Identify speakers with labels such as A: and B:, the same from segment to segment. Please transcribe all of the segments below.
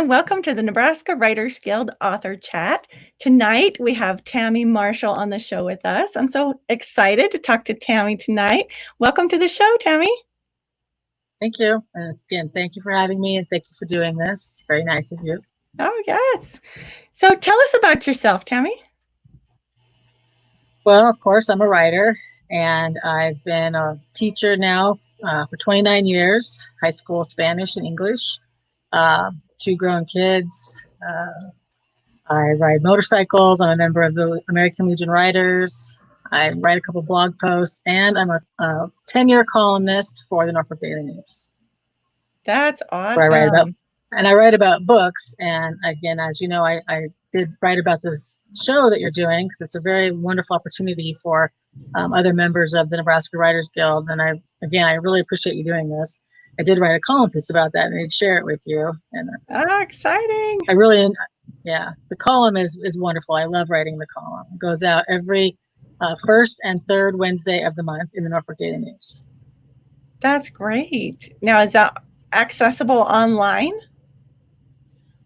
A: and welcome to the Nebraska Writers Guild Author Chat. Tonight, we have Tammy Marshall on the show with us. I'm so excited to talk to Tammy tonight. Welcome to the show, Tammy.
B: Thank you. And again, thank you for having me and thank you for doing this. Very nice of you.
A: Oh, yes. So tell us about yourself, Tammy.
B: Well, of course, I'm a writer and I've been a teacher now for 29 years, high school Spanish and English, two grown kids. I ride motorcycles. I'm a member of the American Legion Writers. I write a couple blog posts and I'm a 10-year columnist for the Norfolk Daily News.
A: That's
B: Where
A: awesome.
B: I write about books. And again, as you know, I did write about this show that you're doing because it's a very wonderful opportunity for other members of the Nebraska Writers Guild. And I really appreciate you doing this. I did write a column piece about that and I'd share it with you. And
A: exciting.
B: The column is wonderful. I love writing the column. It goes out every first and third Wednesday of the month in the Norfolk Daily News.
A: That's great. Now, is that accessible online?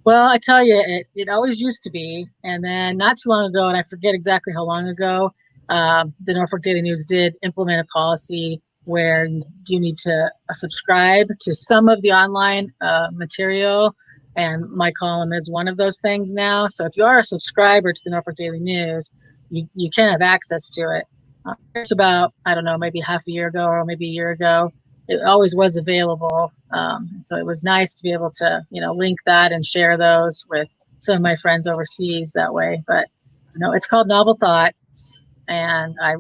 B: Well, I tell you, it always used to be. And then not too long ago, and I forget exactly how long ago, the Norfolk Daily News did implement a policy where you need to subscribe to some of the online material. And my column is one of those things now. So if you are a subscriber to the Norfolk Daily News, you can have access to it. It's about, I don't know, maybe half a year ago or maybe a year ago. It always was available. So it was nice to be able to, link that and share those with some of my friends overseas that way. But, it's called Novel Thoughts. And I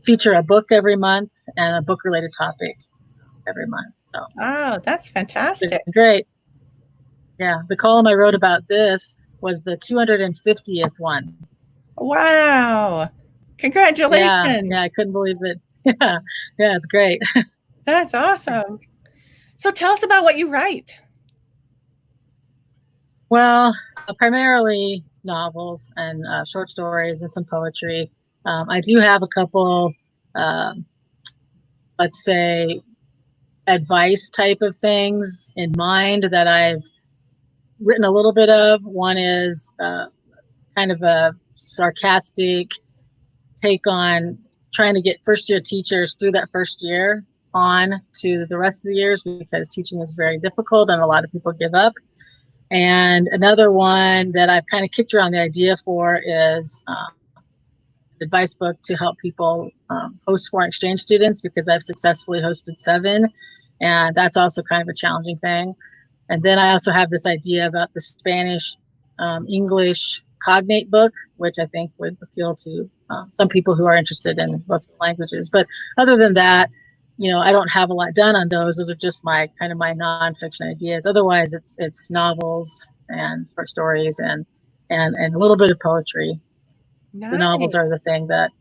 B: feature a book every month and a book related topic every month. So,
A: oh, that's fantastic.
B: Great. Yeah. The column I wrote about this was the 250th one.
A: Wow. Congratulations.
B: Yeah. I couldn't believe it. Yeah, it's great.
A: That's awesome. So tell us about what you write.
B: Well, primarily novels and short stories and some poetry. I do have a couple, let's say, advice type of things in mind that I've written a little bit of. One is kind of a sarcastic take on trying to get first-year teachers through that first year on to the rest of the years because teaching is very difficult and a lot of people give up. And another one that I've kind of kicked around the idea for is an advice book to help people host foreign exchange students because I've successfully hosted 7. And that's also kind of a challenging thing. And then I also have this idea about the Spanish English cognate book, which I think would appeal to some people who are interested in both languages. But other than that, I don't have a lot done on those. Those are just my nonfiction ideas. Otherwise, it's novels and short stories and a little bit of poetry. Nice. The novels are the thing that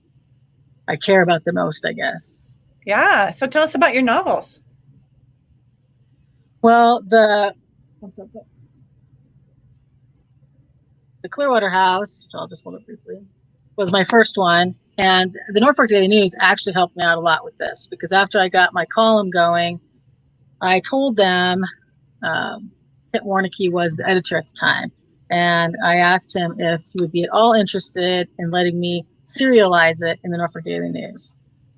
B: I care about the most, I guess.
A: Yeah. So tell us about your novels.
B: Well, the Clearwater House, which I'll just hold up briefly, was my first one. And the Norfolk Daily News actually helped me out a lot with this because after I got my column going, I told them, Kent Warnicke was the editor at the time, and I asked him if he would be at all interested in letting me serialize it in the Norfolk Daily News.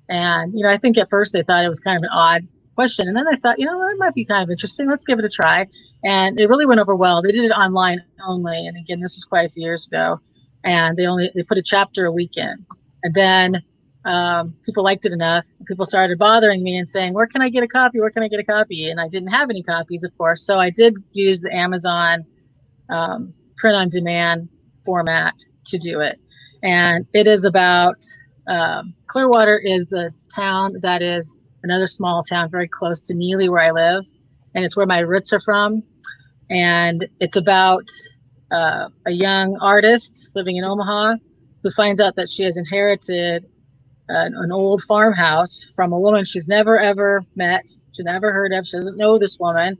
B: And, I think at first they thought it was kind of an odd question. And then I thought, that might be kind of interesting. Let's give it a try. And it really went over well. They did it online only. And again, this was quite a few years ago. And they put a chapter a week in. And then people liked it enough. People started bothering me and saying, where can I get a copy? Where can I get a copy? And I didn't have any copies, of course. So I did use the Amazon print on demand format to do it. And it is about Clearwater is the town that is another small town very close to Neely, where I live. And it's where my roots are from. And it's about a young artist living in Omaha who finds out that she has inherited an old farmhouse from a woman she's never, ever met. She never heard of. She doesn't know this woman.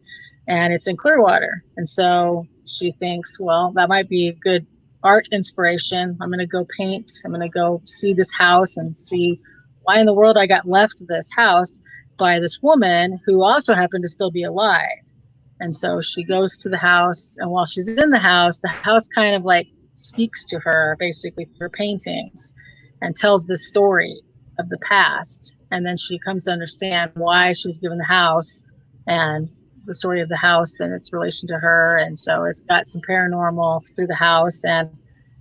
B: And it's in Clearwater. And so she thinks, well, that might be a good art inspiration. I'm going to go paint. I'm going to go see this house and see why in the world I got left this house by this woman who also happened to still be alive. And so she goes to the house, and while she's in the house kind of like speaks to her basically through paintings and tells the story of the past. And then she comes to understand why she was given the house and the story of the house and its relation to her. And so it's got some paranormal through the house, and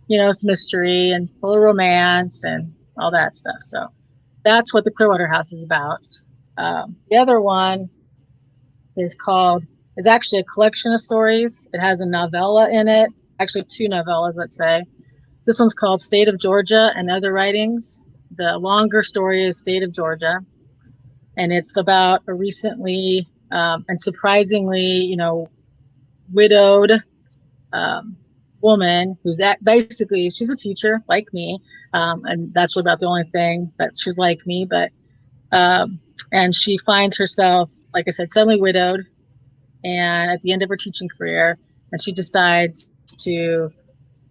B: it's mystery and full of romance and all that stuff. So that's what the Clearwater House is about. The other one is actually a collection of stories. It has a novella in it, actually two novellas, let's say. This one's called State of Georgia and Other Writings. The longer story is State of Georgia, and it's about a recently and surprisingly, widowed woman who's basically, she's a teacher like me, and that's about the only thing that she's like me. But and she finds herself, like I said, suddenly widowed, and at the end of her teaching career, and she decides to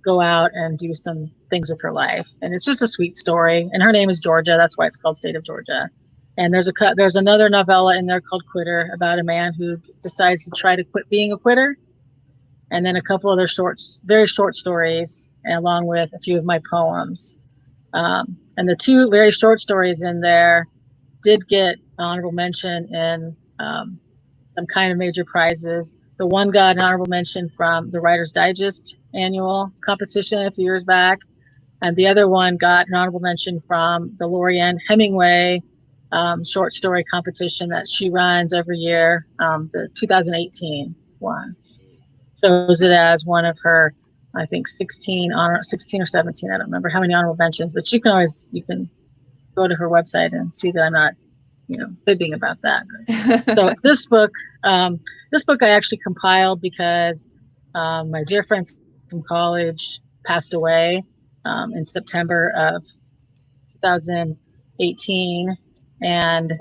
B: go out and do some things with her life. And it's just a sweet story. And her name is Georgia. That's why it's called State of Georgia. And there's another novella in there called Quitter, about a man who decides to try to quit being a quitter. And then a couple other very short stories, along with a few of my poems. And the two very short stories in there did get honorable mention in some kind of major prizes. The one got an honorable mention from the Writer's Digest annual competition a few years back, and the other one got an honorable mention from the Lorianne Hemingway short story competition that she runs every year, the 2018 one. Shows it as one of her, I think, 16 or 17, I don't remember how many honorable mentions, but you can go to her website and see that I'm not fibbing about that. So this book I actually compiled because my dear friend from college passed away in September of 2018, and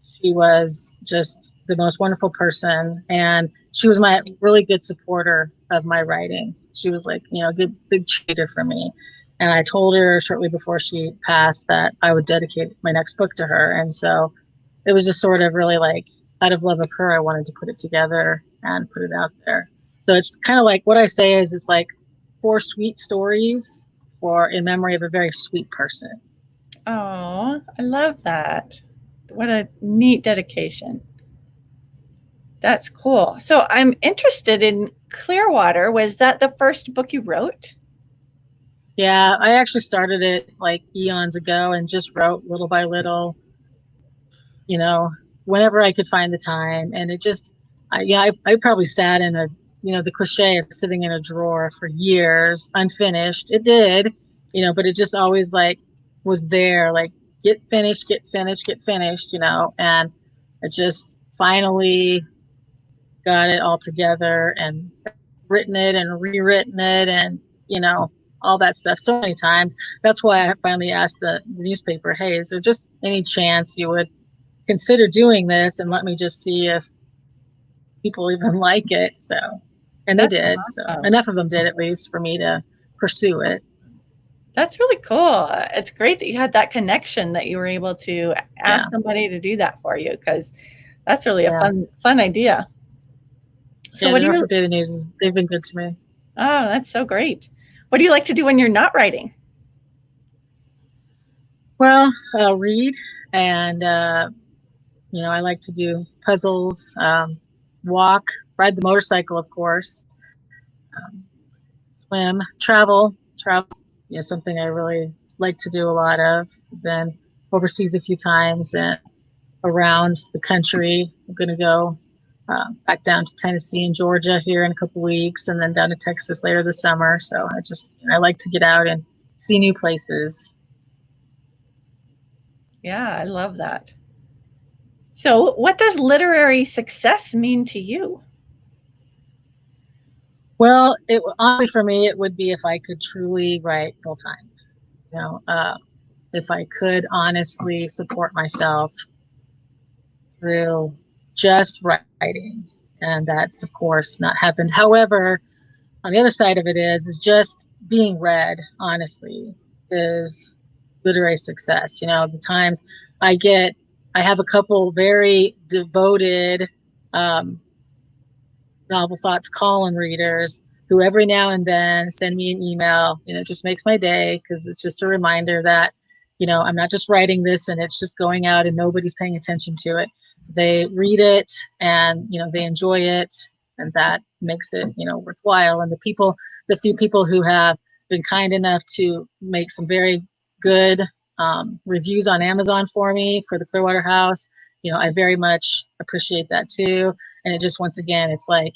B: she was just the most wonderful person, and she was my really good supporter of my writing. She was like, a big cheerleader for me. And I told her shortly before she passed that I would dedicate my next book to her. And so it was just sort of really like, out of love of her, I wanted to put it together and put it out there. So it's kind of like, what I say is, it's like 4 sweet stories in memory of a very sweet person.
A: Oh, I love that. What a neat dedication. That's cool. So I'm interested in Clearwater. Was that the first book you wrote?
B: Yeah, I actually started it like eons ago and just wrote little by little, whenever I could find the time. And it just, I probably sat in the cliche of sitting in a drawer for years, unfinished. It did, but it just always like was there, like get finished, and I just finally got it all together and written it and rewritten it and, all that stuff so many times. That's why I finally asked the newspaper, hey, is there just any chance you would consider doing this and let me just see if people even like it? So, and they did. Awesome. So enough of them did, at least for me to pursue it.
A: That's really cool. It's great that you had that connection, that you were able to ask somebody to do that for you, because that's really a fun idea.
B: So what do you Daily News? They've been good to me.
A: Oh, that's so great. What do you like to do when you're not writing?
B: Well, I'll read, and I like to do puzzles, walk, ride the motorcycle, of course, swim, travel. Something I really like to do a lot of. I've been overseas a few times and around the country. I'm going to go back down to Tennessee and Georgia here in a couple weeks, and then down to Texas later this summer. So I like to get out and see new places.
A: Yeah, I love that. So what does literary success mean to you?
B: Well, honestly, for me, it would be if I could truly write full time. If I could honestly support myself through just writing. And that's, of course, not happened. However, on the other side of it is just being read, honestly, is literary success. The times I have a couple very devoted Novel Thoughts column readers who every now and then send me an email. It just makes my day because it's just a reminder that, I'm not just writing this and it's just going out and nobody's paying attention to it. They read it and, they enjoy it, and that makes it, worthwhile. And the few people who have been kind enough to make some very good reviews on Amazon for me for the Clearwater House, I very much appreciate that too. And it just, once again, it's like,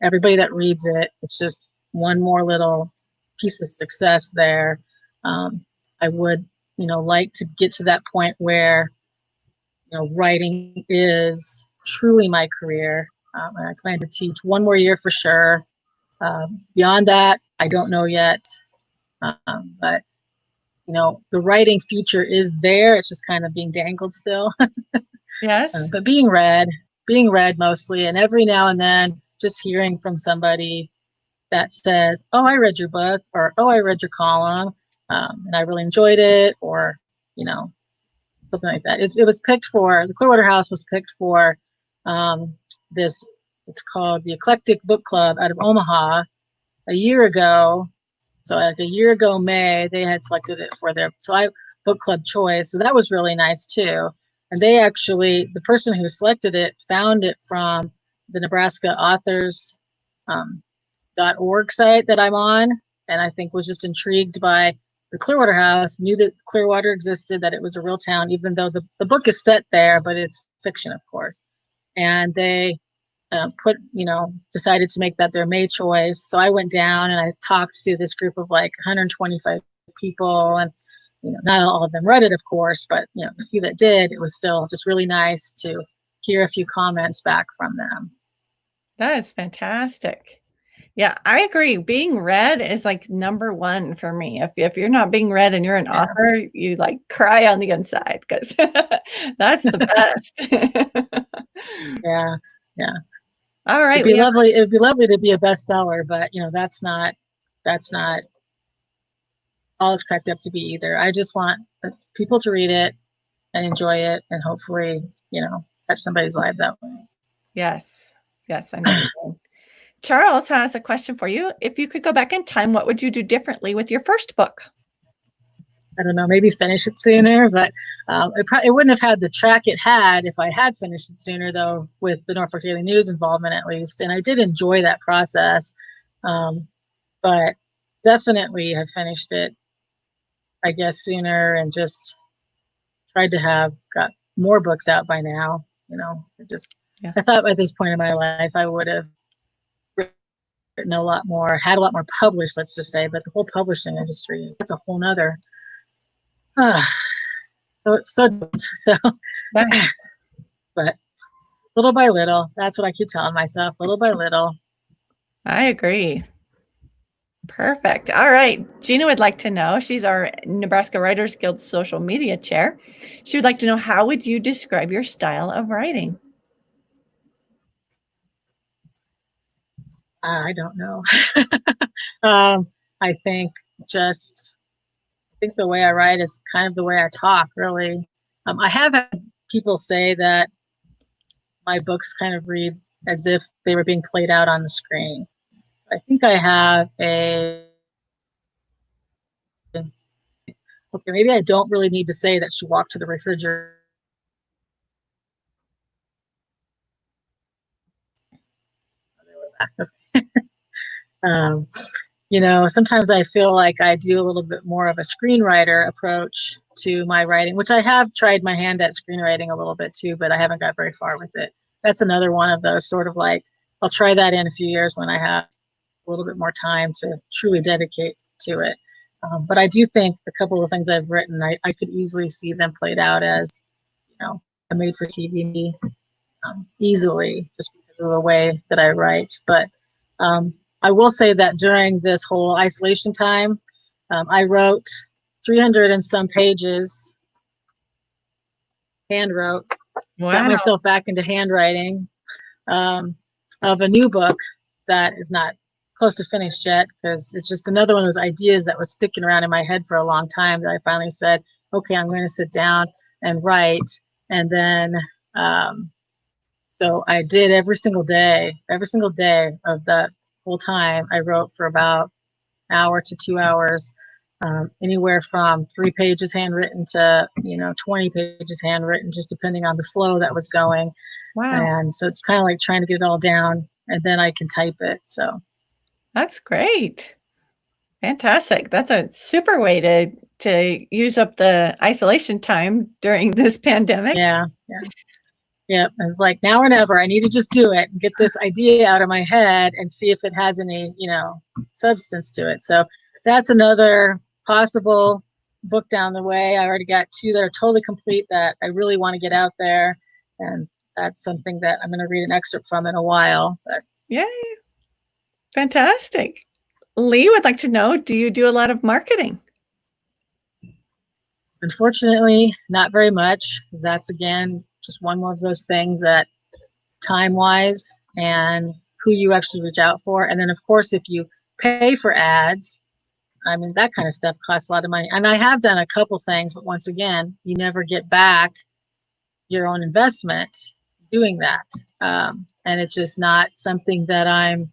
B: everybody that reads it, it's just one more little piece of success there. I would, like to get to that point where, writing is truly my career. And I plan to teach one more year for sure. Beyond that, I don't know yet. But, the writing future is there. It's just kind of being dangled still.
A: Yes.
B: But being read mostly, and every now and then just hearing from somebody that says, "Oh, I read your book," or "Oh, I read your column, and I really enjoyed it," or something like that. It was picked for, the Clearwater House was picked for this. It's called the Eclectic Book Club out of Omaha a year ago. So like a year ago, May, they had selected it for their book club choice. So that was really nice too. And they actually, the person who selected it found it from the Nebraska Authors .org site that I'm on, and I think was just intrigued by the Clearwater House, knew that Clearwater existed, that it was a real town, even though the book is set there, but it's fiction, of course. And they decided to make that their May choice. So I went down and I talked to this group of like 125 people, and not all of them read it, of course, but the few that did, it was still just really nice to hear a few comments back from them.
A: That is fantastic. Yeah, I agree. Being read is like number one for me. If you're not being read and you're an author, you like cry on the inside because that's the best.
B: Yeah.
A: All right.
B: It'd be lovely. It'd be lovely to be a bestseller, but that's not all it's cracked up to be either. I just want people to read it and enjoy it, and hopefully, touch somebody's life that way.
A: Yes. Yes, I know what you mean. Charles has a question for you. If you could go back in time, what would you do differently with your first book?
B: I don't know, maybe finish it sooner, but it wouldn't have had the track it had if I had finished it sooner, though, with the Norfolk Daily News involvement at least. And I did enjoy that process, but definitely have finished it, I guess, sooner, and just tried to have got more books out by now. I thought at this point in my life I would have written a lot more, had a lot more published, let's just say, but the whole publishing industry, that's a whole nother. So, but little by little, that's what I keep telling myself, little by little.
A: I agree. Perfect. All right. Gina would like to know, she's our Nebraska Writers Guild social media chair. She would like to know, how would you describe your style of writing?
B: I don't know. I think the way I write is kind of the way I talk, really. I have had people say that my books kind of read as if they were being played out on the screen. I think I have okay, maybe I don't really need to say that she walked to the refrigerator. Sometimes I feel like I do a little bit more of a screenwriter approach to my writing, which I have tried my hand at screenwriting a little bit too, but I haven't got very far with it. That's another one of those sort of like, I'll try that in a few years when I have a little bit more time to truly dedicate to it. But I do think a couple of things I've written, I could easily see them played out as, a made for TV easily, just because of the way that I write. But I will say that during this whole isolation time, I wrote 300 and some pages, hand wrote, got myself back into handwriting, of a new book that is not close to finished yet, because it's just another one of those ideas that was sticking around in my head for a long time that I finally said, okay, I'm going to sit down and write. And then So I did every single day of that whole time. I wrote for about an hour to 2 hours, anywhere from 3 pages handwritten to 20 pages handwritten, just depending on the flow that was going.
A: Wow.
B: And so it's kind of like trying to get it all down, and then I can type it. So
A: That's great. Fantastic. That's a super way to use up the isolation time during this pandemic.
B: yeah, yeah. I was like, now or never. I need to just do it and get this idea out of my head and see if it has any, substance to it. So that's another possible book down the way. I already got 2 that are totally complete that I really want to get out there. And that's something that I'm going to read an excerpt from in a while. But
A: Yay. Fantastic. Lee would like to know, do you do a lot of marketing?
B: unfortunately, not very much, because that's, again, just one more of those things that time-wise and who you actually reach out for. And then, of course, if you pay for ads, I mean, that kind of stuff costs a lot of money. And I have done a couple things, but once again, you never get back your own investment doing that. And it's just not something that I'm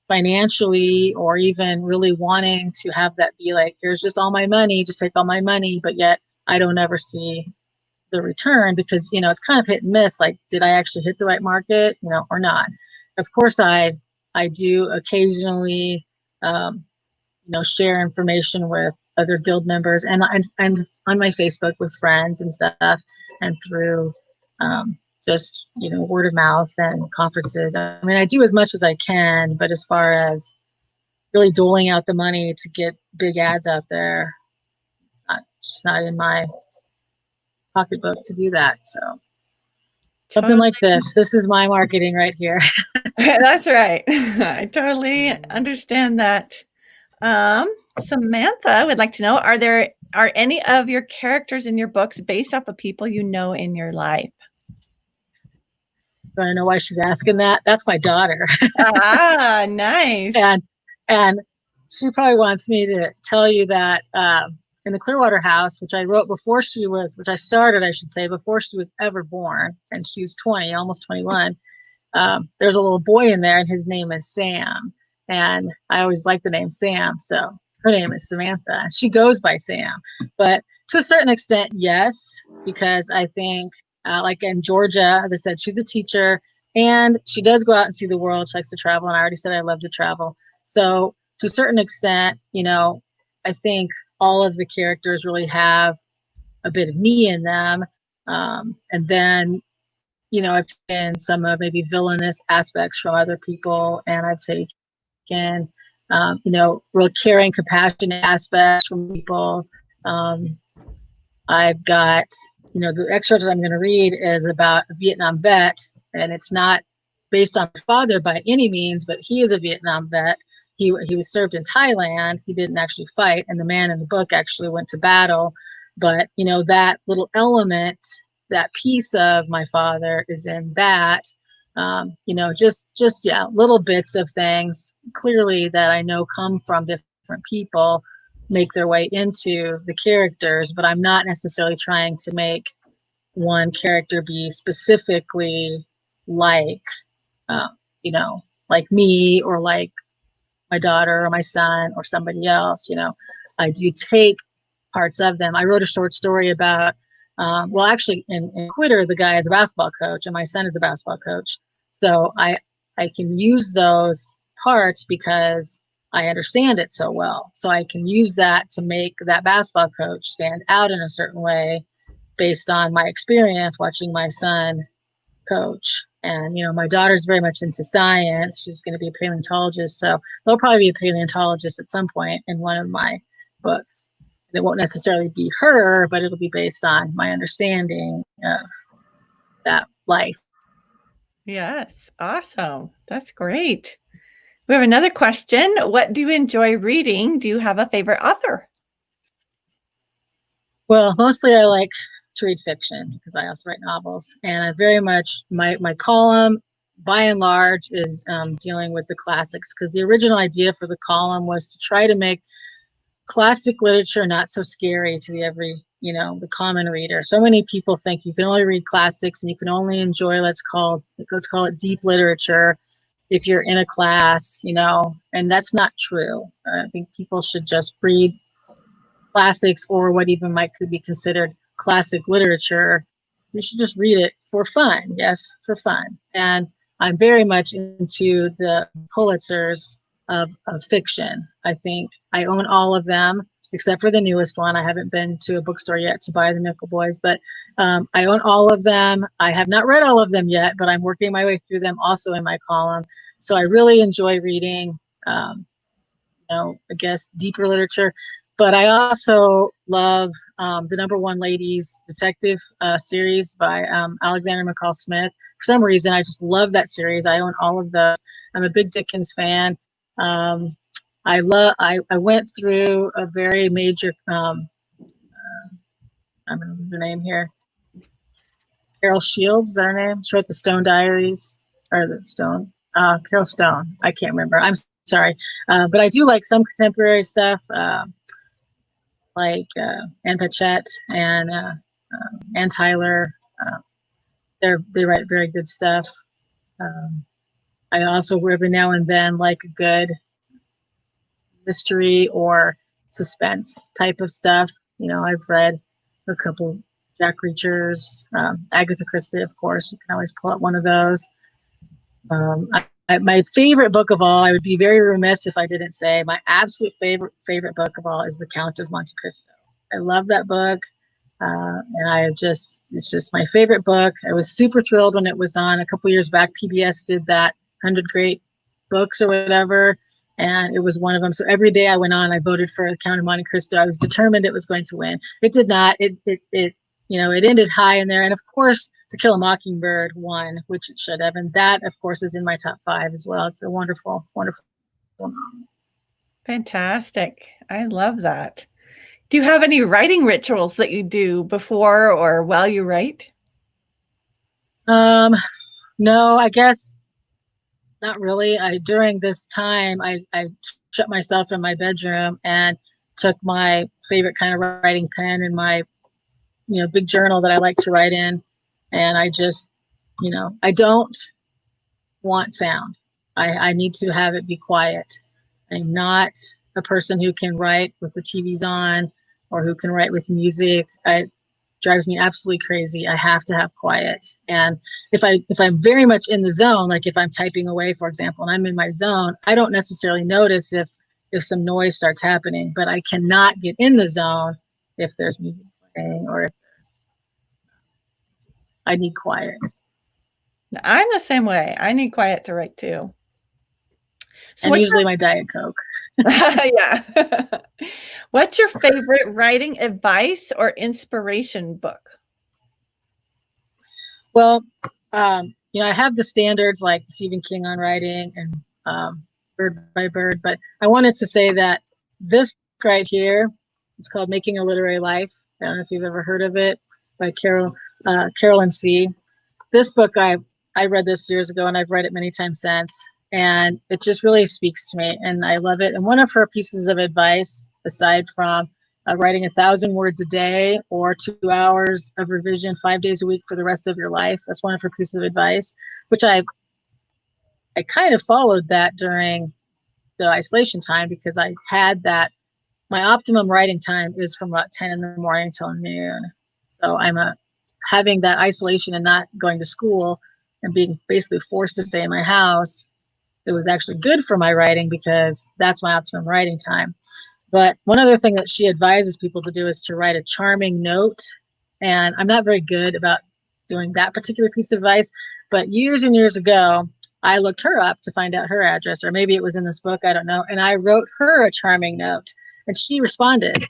B: financially or even really wanting to have that be like, here's just all my money, just take all my money. But yet I don't ever see the return because, it's kind of hit and miss. Like, did I actually hit the right market, or not? Of course, I do occasionally, share information with other guild members and on my Facebook with friends and stuff, and through just word of mouth and conferences. I mean, I do as much as I can, but as far as really doling out the money to get big ads out there, it's just not in my pocketbook to do that. So something like this is my marketing right here.
A: That's right. I totally understand that. Samantha would like to know, are any of your characters in your books based off of people you know in your life?
B: I don't know why she's asking that. That's my daughter.
A: Ah, nice.
B: And she probably wants me to tell you that in the Clearwater House, which I wrote which I started, I should say, before she was ever born, and she's 20, almost 21. There's a little boy in there, and his name is Sam. And I always like the name Sam, so her name is Samantha. She goes by Sam. But to a certain extent, yes, because I think, like in Georgia, as I said, she's a teacher, and she does go out and see the world. She likes to travel, and I already said I love to travel. So to a certain extent, I think all of the characters really have a bit of me in them. And then, I've taken some of maybe villainous aspects from other people, and I've taken, real caring, compassionate aspects from people. I've got, the excerpt that I'm going to read is about a Vietnam vet, and it's not based on my father by any means, but he is a Vietnam vet. He was served in Thailand. He didn't actually fight, and the man in the book actually went to battle. But, that little element, that piece of my father is in that. Just little bits of things clearly that I know come from different people make their way into the characters, but I'm not necessarily trying to make one character be specifically like, like me or like my daughter or my son or somebody else. I do take parts of them. I wrote a short story about, actually in Quitter, the guy is a basketball coach and my son is a basketball coach. So I can use those parts because I understand it so well. So I can use that to make that basketball coach stand out in a certain way based on my experience watching my son coach. And, my daughter's very much into science. She's going to be a paleontologist. So there'll probably be a paleontologist at some point in one of my books. And it won't necessarily be her, but it'll be based on my understanding of that life.
A: Yes. Awesome. That's great. We have another question. What do you enjoy reading? Do you have a favorite author?
B: Well, mostly I like to read fiction because I also write novels, and I very much my column by and large is dealing with the classics, because the original idea for the column was to try to make classic literature not so scary to the common reader. So many people think you can only read classics and you can only enjoy let's call it deep literature if you're in a class, and that's not true. I think people should just read classics, or what even could be considered classic literature. You should just read it for fun. Yes, for fun. And I'm very much into the Pulitzers of fiction. I think I own all of them except for the newest one. I haven't been to a bookstore yet to buy the Nickel Boys, but I own all of them. I have not read all of them yet, but I'm working my way through them also in my column. So I really enjoy reading, I guess, deeper literature. But I also love the Number One Ladies detective series by Alexander McCall Smith. For some reason, I just love that series. I own all of those. I'm a big Dickens fan. I went through a very major, I'm going to lose her name here. Carol Shields, is that her name? She wrote the Stone Diaries, or the Stone, Carol Stone. I can't remember. I'm sorry. But I do like some contemporary stuff, like Ann Patchett and Ann Tyler. They write very good stuff. I also every now and then like a good mystery or suspense type of stuff. I've read a couple Jack Reachers, Agatha Christie, of course. You can always pull out one of those. My favorite book of all, I would be very remiss if I didn't say, my absolute favorite book of all is The Count of Monte Cristo. I love that book. And it's just my favorite book. I was super thrilled when it was on a couple years back. PBS did that 100 Great Books or whatever, and it was one of them. So every day I went on, I voted for The Count of Monte Cristo. I was determined it was going to win. It did not. It ended high in there. And of course, To Kill a Mockingbird won, which it should have. And that, of course, is in my top 5 as well. It's a wonderful, wonderful novel.
A: Fantastic. I love that. Do you have any writing rituals that you do before or while you write?
B: No, I guess not really. During this time, I shut myself in my bedroom and took my favorite kind of writing pen and my big journal that I like to write in, and I just I don't want sound. I need to have it be quiet. I'm not a person who can write with the TVs on or who can write with music. It drives me absolutely crazy. I have to have quiet. And if I'm very much in the zone, like if I'm typing away, for example, and I'm in my zone, I don't necessarily notice if some noise starts happening, but I cannot get in the zone if there's music playing or if I need quiet.
A: I'm the same way. I need quiet to write too.
B: So and usually my Diet Coke.
A: Yeah. What's your favorite writing advice or inspiration book?
B: Well, I have the standards like Stephen King on writing and Bird by Bird, but I wanted to say that this book right here, it's called Making a Literary Life. I don't know if you've ever heard of it, by Carolyn C. This book, I read this years ago, and I've read it many times since. And it just really speaks to me, and I love it. And one of her pieces of advice, aside from writing 1,000 words a day or 2 hours of revision 5 days a week for the rest of your life, that's one of her pieces of advice, which I kind of followed that during the isolation time, because I had that. My optimum writing time is from about 10 in the morning till noon. So I'm having that isolation and not going to school and being basically forced to stay in my house. It was actually good for my writing because that's my optimum writing time. But one other thing that she advises people to do is to write a charming note. And I'm not very good about doing that particular piece of advice. But years and years ago, I looked her up to find out her address, or maybe it was in this book, I don't know. And I wrote her a charming note, and she responded.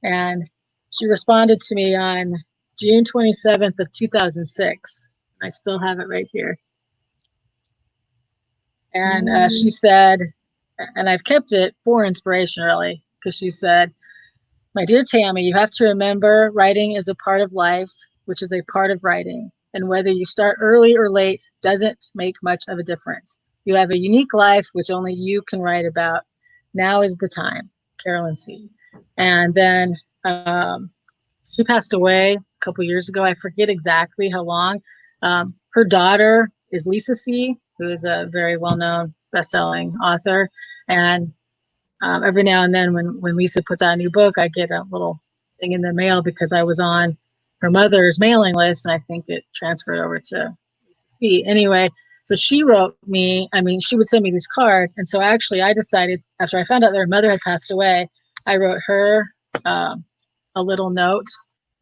B: And she responded to me on June 27th of 2006. I still have it right here. And she said, and I've kept it for inspiration, really, because she said, "My dear Tammy, you have to remember writing is a part of life, which is a part of writing. And whether you start early or late doesn't make much of a difference. You have a unique life, which only you can write about. Now is the time." Carolyn C. And then she passed away a couple years ago. I forget exactly how long. Her daughter is Lisa C., who is a very well-known best-selling author. And every now and then when Lisa puts out a new book, I get a little thing in the mail because I was on her mother's mailing list, and I think it transferred over to Lisa C. Anyway, so she wrote me, she would send me these cards. And so actually I decided, after I found out that her mother had passed away, I wrote her a little note.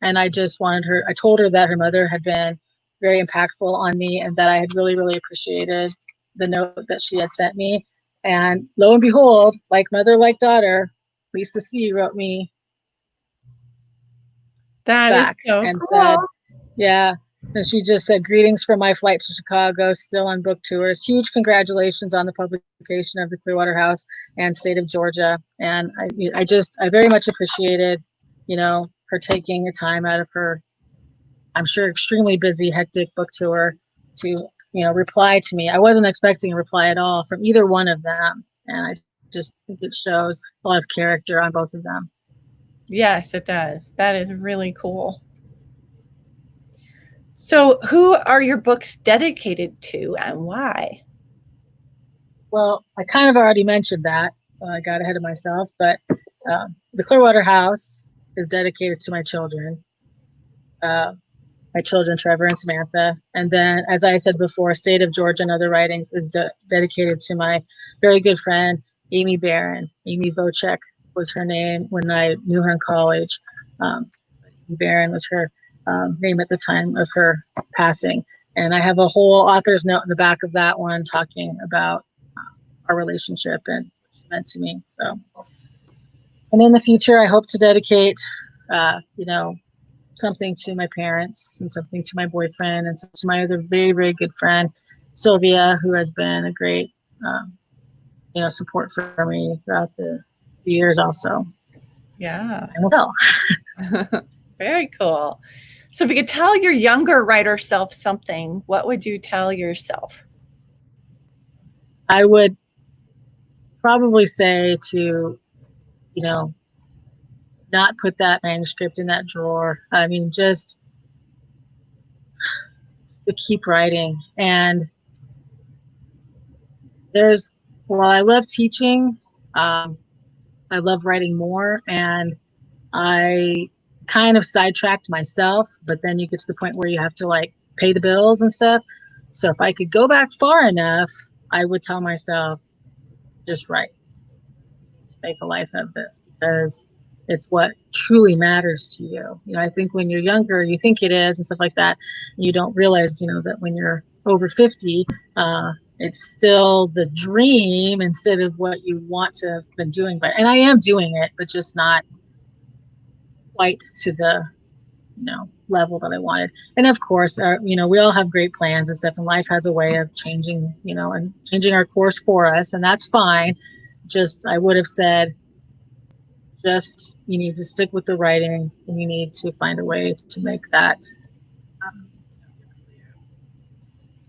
B: And I told her that her mother had been very impactful on me and that I had really, really appreciated the note that she had sent me. And lo and behold, like mother, like daughter, Lisa C. wrote me
A: That is
B: back
A: so
B: and
A: cool.
B: said, yeah. And she just said, greetings from my flight to Chicago, still on book tours. Huge congratulations on the publication of the Clearwater House and state of Georgia. And I very much appreciated, her taking the time out of her, I'm sure, extremely busy, hectic book tour to, reply to me. I wasn't expecting a reply at all from either one of them. And I just think it shows a lot of character on both of them.
A: Yes, it does. That is really cool. So, who are your books dedicated to and why?
B: Well, I kind of already mentioned that. I got ahead of myself, but the Clearwater House is dedicated to my children, Trevor and Samantha. And then, as I said before, State of Georgia and Other Writings is dedicated to my very good friend, Amy Barron. Amy Vocek was her name when I knew her in college. Barron was her name at the time of her passing. And I have a whole author's note in the back of that one talking about our relationship and what she meant to me. So, and in the future, I hope to dedicate, something to my parents and something to my boyfriend and to my other very, very good friend, Sylvia, who has been a great, support for me throughout the years also.
A: Yeah.
B: I will.
A: Very cool. So if you could tell your younger writer self something, what would you tell yourself?
B: I would probably say to, not put that manuscript in that drawer. Just to keep writing. And while I love teaching, I love writing more. And I kind of sidetracked myself, but then you get to the point where you have to pay the bills and stuff. So if I could go back far enough, I would tell myself, just write. Let's make a life of this because it's what truly matters to you. I think when you're younger, you think it is and stuff like that. And you don't realize, that when you're over 50, it's still the dream instead of what you want to have been doing. And I am doing it, but just not quite to the, level that I wanted. And of course, we all have great plans and stuff, and life has a way of changing, and changing our course for us. And that's fine. Just, I would have said, you need to stick with the writing and you need to find a way to make that.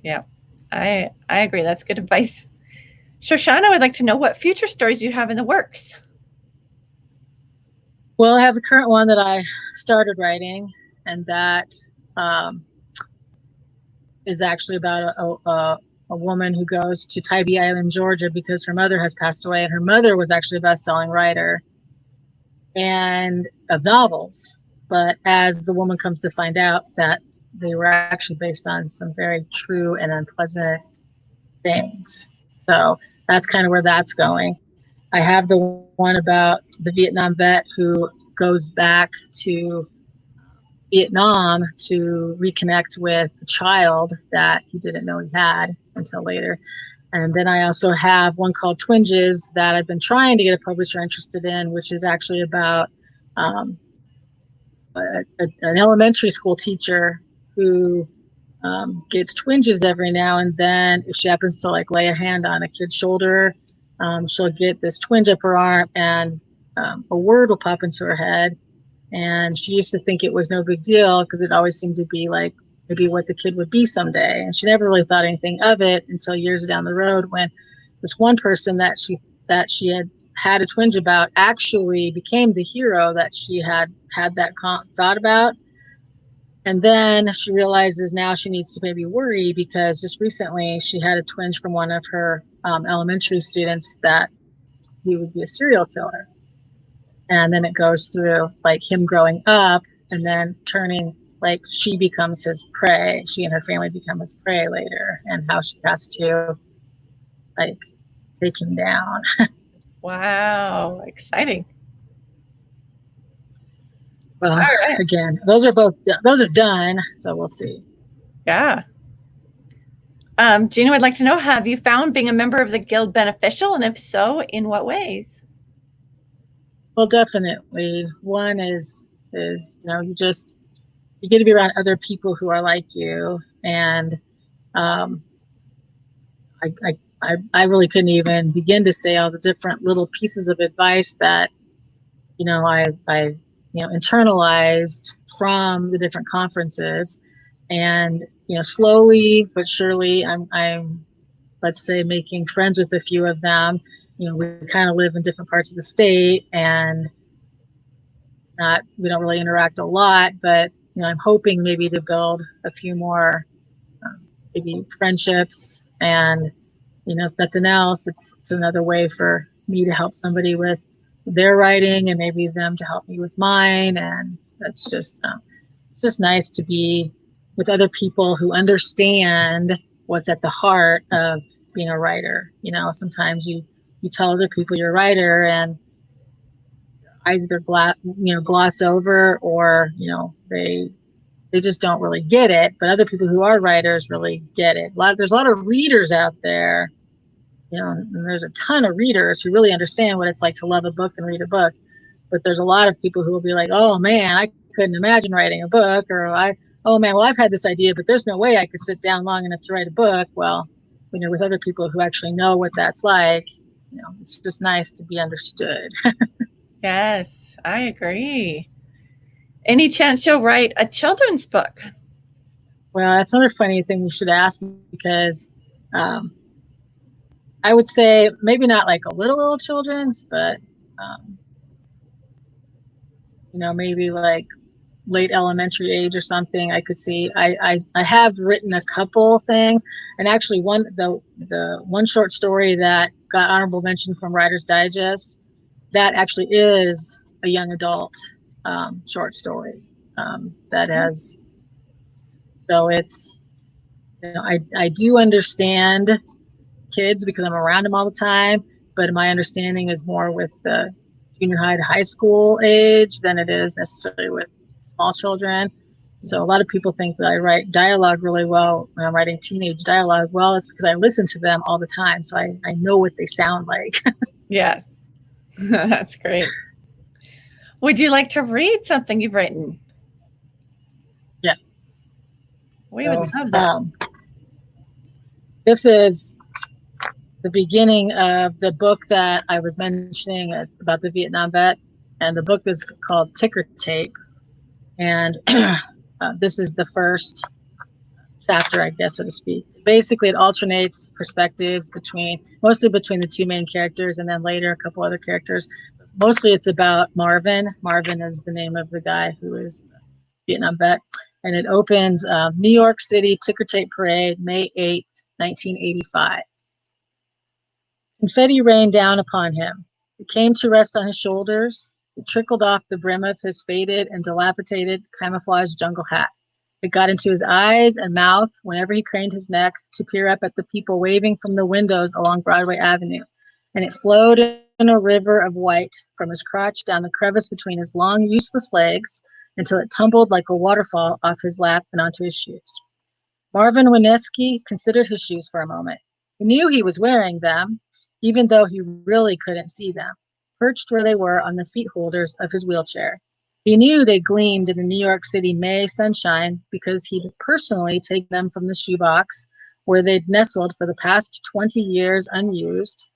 A: Yeah, I agree. That's good advice. Shoshana would like to know what future stories you have in the works.
B: Well, I have the current one that I started writing, and that is actually about a woman who goes to Tybee Island, Georgia, because her mother has passed away, and her mother was actually a best-selling writer and of novels. But as the woman comes to find out that they were actually based on some very true and unpleasant things. So that's kind of where that's going. I have the one about the Vietnam vet who goes back to Vietnam to reconnect with a child that he didn't know he had until later. And then I also have one called Twinges that I've been trying to get a publisher interested in, which is actually about an elementary school teacher who gets twinges every now and then. If she happens to lay a hand on a kid's shoulder, she'll get this twinge up her arm and a word will pop into her head. And she used to think it was no big deal because it always seemed to be maybe what the kid would be someday. And she never really thought anything of it until years down the road when this one person that she had had a twinge about actually became the hero that she had that thought about. And then she realizes now she needs to maybe worry because just recently she had a twinge from one of her elementary students that he would be a serial killer. And then it goes through like him growing up and then turning, like she becomes his prey. She and her family become his prey later, and how she has to like take him down.
A: Wow, exciting.
B: Well,
A: All right.
B: again, those are done, so we'll see.
A: Yeah. Gina would like to know, have you found being a member of the guild beneficial? And if so, in what ways?
B: Well, definitely. One is you get to be around other people who are like you, and um, I really couldn't even begin to say all the different little pieces of advice that I internalized from the different conferences, and slowly but surely I'm let's say making friends with a few of them. We kind of live in different parts of the state, and we don't really interact a lot, but I'm hoping maybe to build a few more maybe friendships, and if nothing else, it's another way for me to help somebody with their writing and maybe them to help me with mine. And that's just it's just nice to be with other people who understand what's at the heart of being a writer. Sometimes you tell other people you're a writer, and eyes either gloss over, or they just don't really get it. But other people who are writers really get it. There's a lot of readers out there, and there's a ton of readers who really understand what it's like to love a book and read a book. But there's a lot of people who will be like, oh man, I couldn't imagine writing a book, or oh man, well, I've had this idea, but there's no way I could sit down long enough to write a book. Well, with other people who actually know what that's like, it's just nice to be understood.
A: Yes, I agree. Any chance you'll write a children's book?
B: Well, that's another funny thing you should ask me, because I would say maybe not like a little children's, but maybe like late elementary age or something. I could see. I have written a couple things, and actually the one short story that got honorable mention from Writer's Digest, that actually is a young adult short story that has. So it's I do understand kids because I'm around them all the time, but my understanding is more with the junior high to high school age than it is necessarily with small children. So a lot of people think that I write dialogue really well when I'm writing teenage dialogue. Well, it's because I listen to them all the time, so I know what they sound like.
A: Yes, that's great. Would you like to read something you've written?
B: Yeah.
A: We would love that.
B: This is the beginning of the book that I was mentioning about the Vietnam vet, and the book is called Ticker Tape, and this is the first chapter, I guess, so to speak. Basically, it alternates perspectives mostly between the two main characters, and then later a couple other characters. Mostly it's about Marvin. Marvin is the name of the guy who is the Vietnam vet. And it opens New York City Ticker Tape Parade, May 8th, 1985. Confetti rained down upon him. It came to rest on his shoulders. It trickled off the brim of his faded and dilapidated camouflage jungle hat. It got into his eyes and mouth whenever he craned his neck to peer up at the people waving from the windows along Broadway Avenue. And it flowed in a river of white from his crotch down the crevice between his long, useless legs until it tumbled like a waterfall off his lap and onto his shoes. Marvin Wineski considered his shoes for a moment. He knew he was wearing them, even though he really couldn't see them, perched where they were on the feet holders of his wheelchair. He knew they gleamed in the New York City May sunshine because he'd personally taken them from the shoebox where they'd nestled for the past 20 years unused,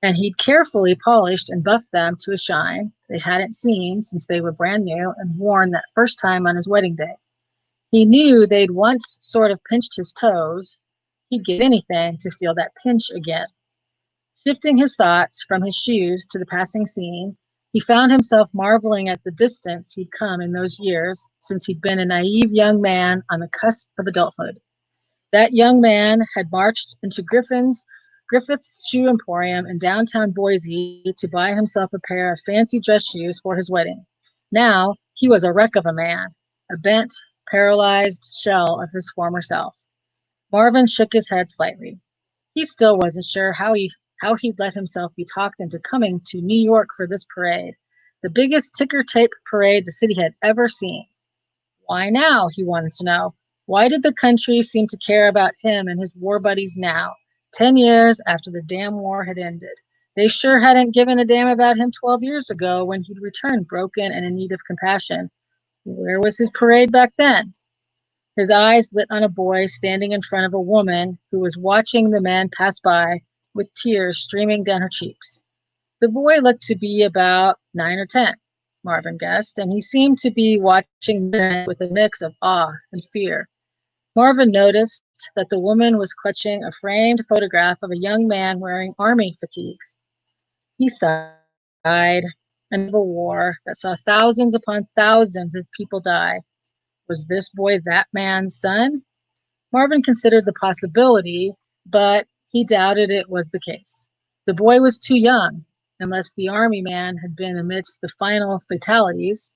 B: and he'd carefully polished and buffed them to a shine they hadn't seen since they were brand new and worn that first time on his wedding day. He knew they'd once sort of pinched his toes. He'd give anything to feel that pinch again. Shifting his thoughts from his shoes to the passing scene, he found himself marveling at the distance he'd come in those years since he'd been a naive young man on the cusp of adulthood. That young man had marched into Griffith's Shoe Emporium in downtown Boise to buy himself a pair of fancy dress shoes for his wedding. Now he was a wreck of a man, a bent, paralyzed shell of his former self. Marvin shook his head slightly. He still wasn't sure how he'd let himself be talked into coming to New York for this parade, the biggest ticker tape parade the city had ever seen. Why now, he wanted to know. Why did the country seem to care about him and his war buddies now, 10 years after the damn war had ended? They sure hadn't given a damn about him 12 years ago when he'd returned broken and in need of compassion. Where was his parade back then? His eyes lit on a boy standing in front of a woman who was watching the man pass by with tears streaming down her cheeks. The boy looked to be about 9 or 10, Marvin guessed, and he seemed to be watching with a mix of awe and fear. Marvin noticed that the woman was clutching a framed photograph of a young man wearing army fatigues. He sighed, and of a war that saw thousands upon thousands of people die. Was this boy that man's son? Marvin considered the possibility, but he doubted it was the case. The boy was too young, unless the army man had been amidst the final fatalities.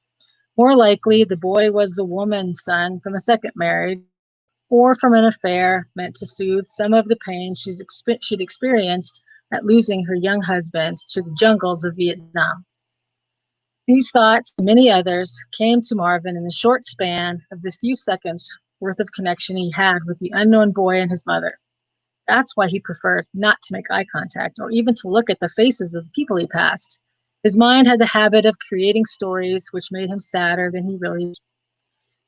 B: More likely, the boy was the woman's son from a second marriage, or from an affair meant to soothe some of the pain she'd experienced at losing her young husband to the jungles of Vietnam. These thoughts and many others came to Marvin in the short span of the few seconds worth of connection he had with the unknown boy and his mother. That's why he preferred not to make eye contact or even to look at the faces of the people he passed. His mind had the habit of creating stories which made him sadder than he really was.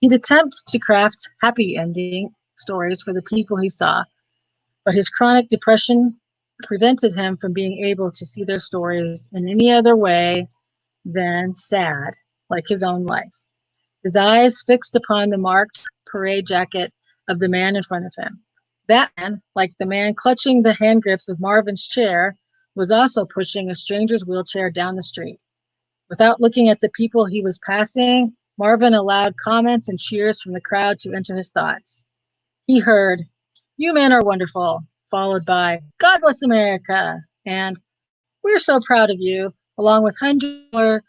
B: He'd attempt to craft happy ending stories for the people he saw, but his chronic depression prevented him from being able to see their stories in any other way than sad, like his own life. His eyes fixed upon the marked parade jacket of the man in front of him. That man, like the man clutching the hand grips of Marvin's chair, was also pushing a stranger's wheelchair down the street. Without looking at the people he was passing, Marvin allowed comments and cheers from the crowd to enter his thoughts. He heard, "You men are wonderful," followed by, "God bless America," and "We're so proud of you," along with hundreds of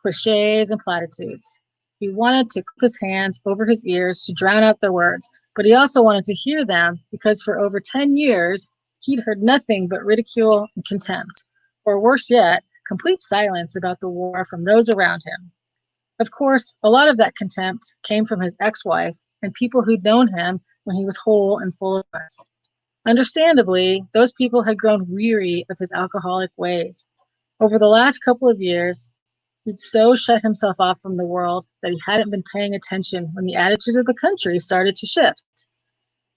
B: cliches and platitudes. He wanted to clap his hands over his ears to drown out their words, but he also wanted to hear them because for over 10 years, he'd heard nothing but ridicule and contempt, or worse yet, complete silence about the war from those around him. Of course, a lot of that contempt came from his ex-wife and people who'd known him when he was whole and full of us. Understandably, those people had grown weary of his alcoholic ways. Over the last couple of years, he'd so shut himself off from the world that he hadn't been paying attention when the attitude of the country started to shift.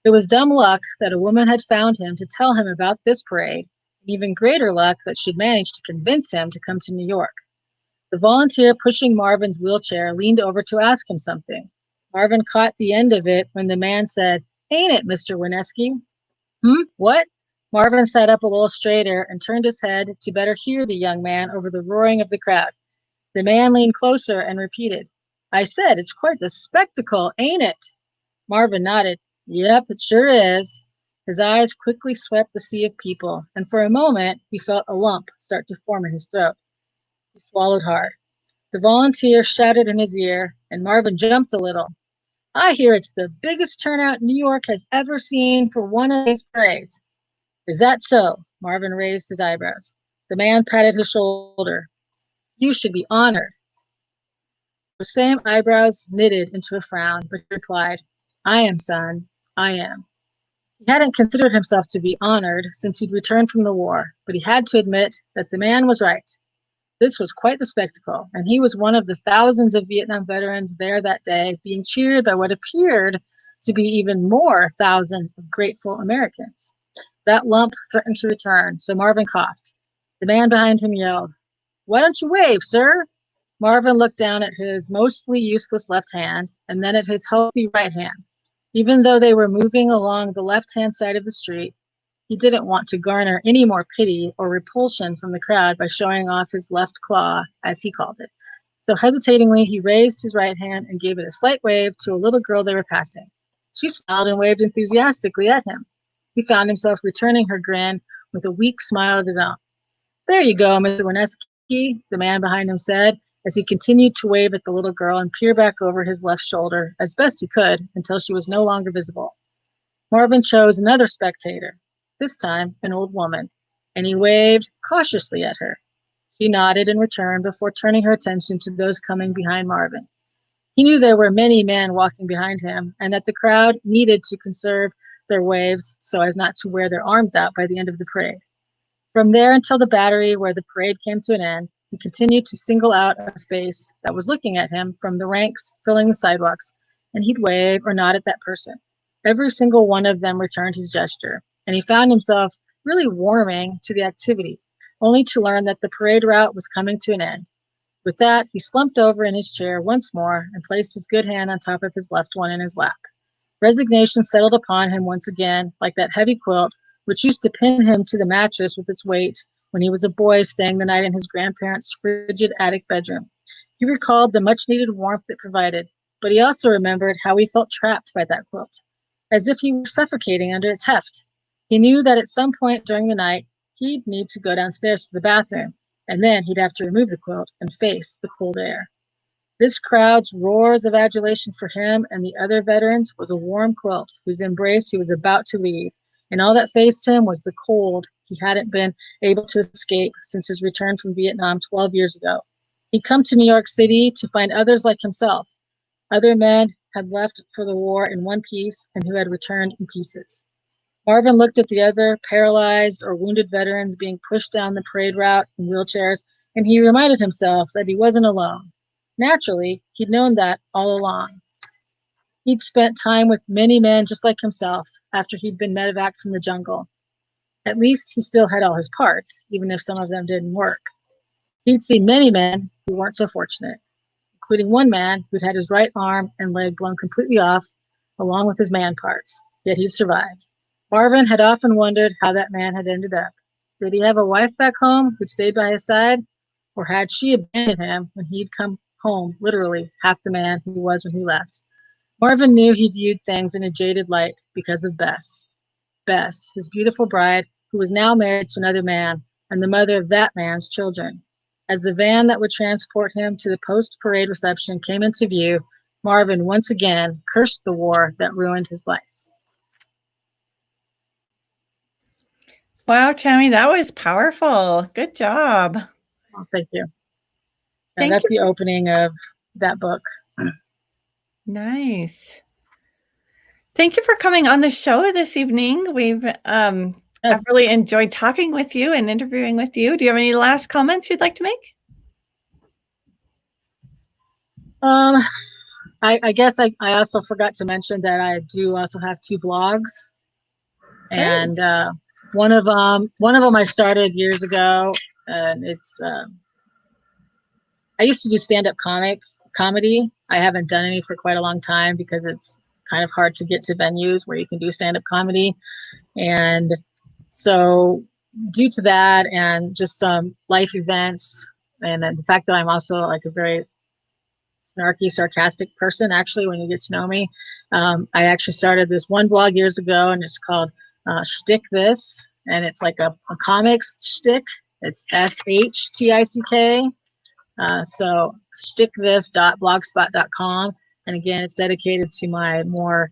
B: It was dumb luck that a woman had found him to tell him about this parade, and even greater luck that she'd managed to convince him to come to New York. The volunteer pushing Marvin's wheelchair leaned over to ask him something. Marvin caught the end of it when the man said, "Ain't it, Mr. Wineski?" What? Marvin sat up a little straighter and turned his head to better hear the young man over the roaring of the crowd. The man leaned closer and repeated, "I said it's quite the spectacle, ain't it?" Marvin nodded. "Yep, it sure is." His eyes quickly swept the sea of people, and for a moment he felt a lump start to form in his throat. He swallowed hard. The volunteer shouted in his ear, and Marvin jumped a little. "I hear it's the biggest turnout New York has ever seen for one of these parades." "Is that so?" Marvin raised his eyebrows. The man patted his shoulder. "You should be honored." The same eyebrows knitted into a frown, but he replied, "I am, son, I am." He hadn't considered himself to be honored since he'd returned from the war, but he had to admit that the man was right. This was quite the spectacle, and he was one of the thousands of Vietnam veterans there that day, being cheered by what appeared to be even more thousands of grateful Americans. That lump threatened to return, so Marvin coughed. The man behind him yelled, "Why don't you wave, sir?" Marvin looked down at his mostly useless left hand and then at his healthy right hand. Even though they were moving along the left-hand side of the street, He didn't want to garner any more pity or repulsion from the crowd by showing off his left claw, as he called it. So hesitatingly, he raised his right hand and gave it a slight wave to a little girl they were passing. She smiled and waved enthusiastically at him. He found himself returning her grin with a weak smile of his own. "There you go, Mr. Wineski," the man behind him said, as he continued to wave at the little girl and peer back over his left shoulder as best he could until she was no longer visible. Marvin chose another spectator, this time an old woman, and he waved cautiously at her. She nodded in return before turning her attention to those coming behind Marvin. He knew there were many men walking behind him and that the crowd needed to conserve their waves so as not to wear their arms out by the end of the parade. From there until the battery where the parade came to an end, he continued to single out a face that was looking at him from the ranks filling the sidewalks, and he'd wave or nod at that person. Every single one of them returned his gesture, and he found himself really warming to the activity, only to learn that the parade route was coming to an end. With that, he slumped over in his chair once more and placed his good hand on top of his left one in his lap. Resignation settled upon him once again, like that heavy quilt which used to pin him to the mattress with its weight when he was a boy staying the night in his grandparents' frigid attic bedroom. He recalled the much-needed warmth it provided, but he also remembered how he felt trapped by that quilt, as if he were suffocating under its heft. He knew that at some point during the night, he'd need to go downstairs to the bathroom, and then he'd have to remove the quilt and face the cold air. This crowd's roars of adulation for him and the other veterans was a warm quilt whose embrace he was about to leave, and all that faced him was the cold he hadn't been able to escape since his return from Vietnam 12 years ago. He'd come to New York City to find others like himself. Other men had left for the war in one piece and who had returned in pieces. Marvin looked at the other paralyzed or wounded veterans being pushed down the parade route in wheelchairs, and he reminded himself that he wasn't alone. Naturally, he'd known that all along. He'd spent time with many men just like himself after he'd been medevaced from the jungle. At least he still had all his parts, even if some of them didn't work. He'd seen many men who weren't so fortunate, including one man who'd had his right arm and leg blown completely off, along with his man parts, yet he'd survived. Marvin had often wondered how that man had ended up. Did he have a wife back home who'd stayed by his side? Or had she abandoned him when he'd come home, literally half the man he was when he left? Marvin knew he viewed things in a jaded light because of Bess. Bess, his beautiful bride, who was now married to another man and the mother of that man's children. As the van that would transport him to the post-parade reception came into view, Marvin once again cursed the war that ruined his life.
A: Wow, Tammy, that was powerful. Good job.
B: Oh, thank you.
A: Thank
B: that's
A: you.
B: The opening of that book.
A: Nice. Thank you for coming on the show this evening. I've really enjoyed talking with you and interviewing with you. Do you have any last comments you'd like to make?
B: I guess I also forgot to mention that I do also have 2 blogs. Great. And one of them I started years ago, and it's I used to do stand-up comedy. I haven't done any for quite a long time because it's kind of hard to get to venues where you can do stand-up comedy. And so due to that and just some life events and the fact that I'm also like a very snarky, sarcastic person, actually, when you get to know me, I actually started this one blog years ago, and it's called Shtick This, and it's like a comics shtick. It's SHTICK. So stickthis.blogspot.com. And again, it's dedicated to my more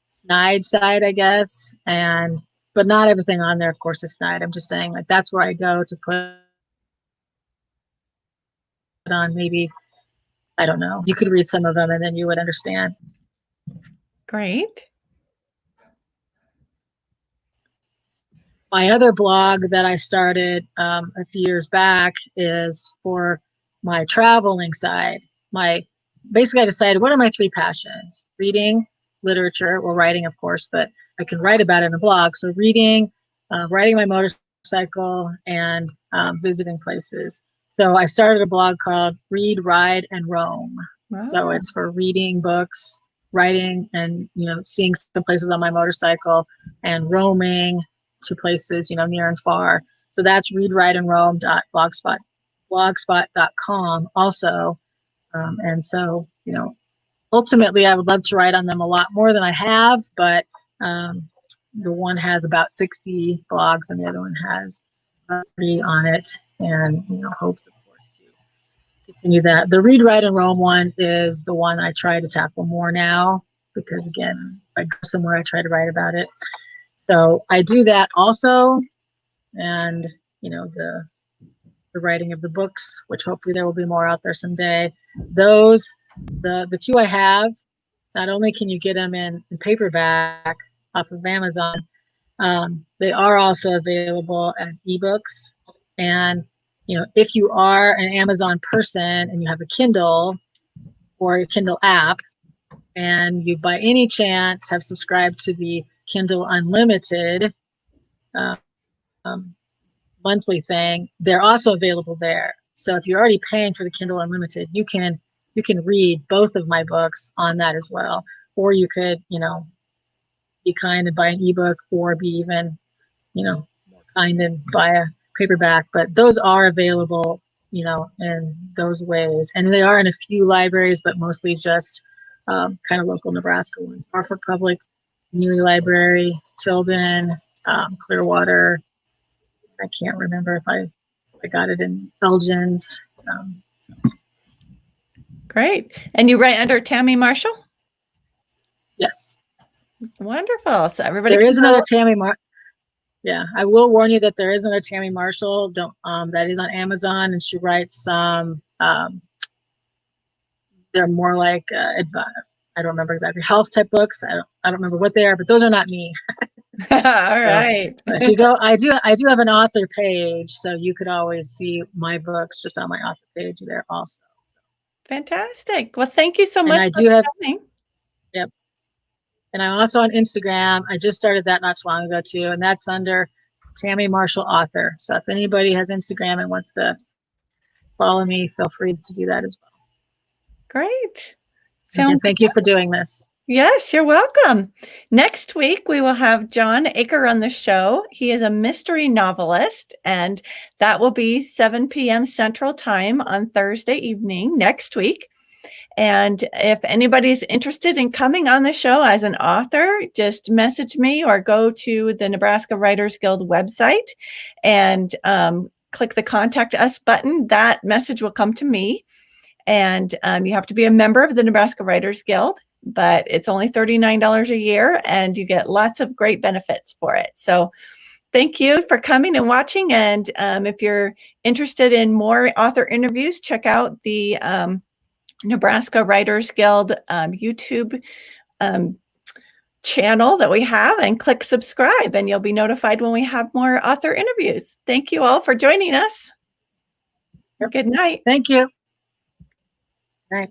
B: snide side, I guess. But not everything on there, of course, is snide. I'm just saying, like, that's where I go to put on maybe, I don't know. You could read some of them and then you would understand.
A: Great.
B: My other blog that I started a few years back is for my traveling side. Basically, I decided, what are my 3 passions? Reading, literature, well, writing, of course, but I can write about it in a blog. So reading, riding my motorcycle, and visiting places. So I started a blog called Read, Ride, and Roam. Wow. So it's for reading books, writing, and seeing some places on my motorcycle, and roaming to places, near and far. So that's readwriteandroam.blogspot.com also. And so, ultimately, I would love to write on them a lot more than I have, but the one has about 60 blogs and the other one has 30 on it, and hopes, of course, to continue that. The Read, Write, and Roam one is the one I try to tackle more now because, again, if I go somewhere, I try to write about it. So I do that also, and the writing of the books, which hopefully there will be more out there someday. Those, the two I have, not only can you get them in paperback off of Amazon, they are also available as ebooks. And if you are an Amazon person and you have a Kindle or a Kindle app, and you by any chance have subscribed to the Kindle Unlimited monthly thing, they're also available there. So if you're already paying for the Kindle Unlimited, you can read both of my books on that as well. Or you could, be kind and buy an ebook, or be even, more kind and buy a paperback. But those are available, in those ways. And they are in a few libraries, but mostly just kind of local Nebraska ones. Norfolk Public, Neely Library, Tilden, Clearwater. I can't remember if I got it in Elgin's.
A: Great. And you write under Tammy Marshall?
B: Yes.
A: Wonderful. So everybody
B: there is another Tammy Yeah, I will warn you that there is another Tammy Marshall. That is on Amazon, and she writes some. They're more like I don't remember exactly, health type books. I don't remember what they are, but those are not me.
A: All right.
B: So, if you go, I do have an author page, so you could always see my books just on my author page there also.
A: Fantastic. Well, thank you so much.
B: And I do have. Yep. And I'm also on Instagram. I just started that not too long ago too, and that's under Tammy Marshall Author. So if anybody has Instagram and wants to follow me, feel free to do that as well.
A: Great.
B: And thank you for doing this.
A: Yes, you're welcome. Next week, we will have John Aker on the show. He is a mystery novelist, and that will be 7 p.m. Central Time on Thursday evening next week. And if anybody's interested in coming on the show as an author, just message me or go to the Nebraska Writers Guild website and click the Contact Us button. That message will come to me. And you have to be a member of the Nebraska Writers Guild, but it's only $39 a year, and you get lots of great benefits for it. So thank you for coming and watching. And if you're interested in more author interviews, check out the Nebraska Writers Guild YouTube channel that we have, and click subscribe, and you'll be notified when we have more author interviews. Thank you all for joining us.
B: Yep.
A: Good night.
B: Thank you. Right.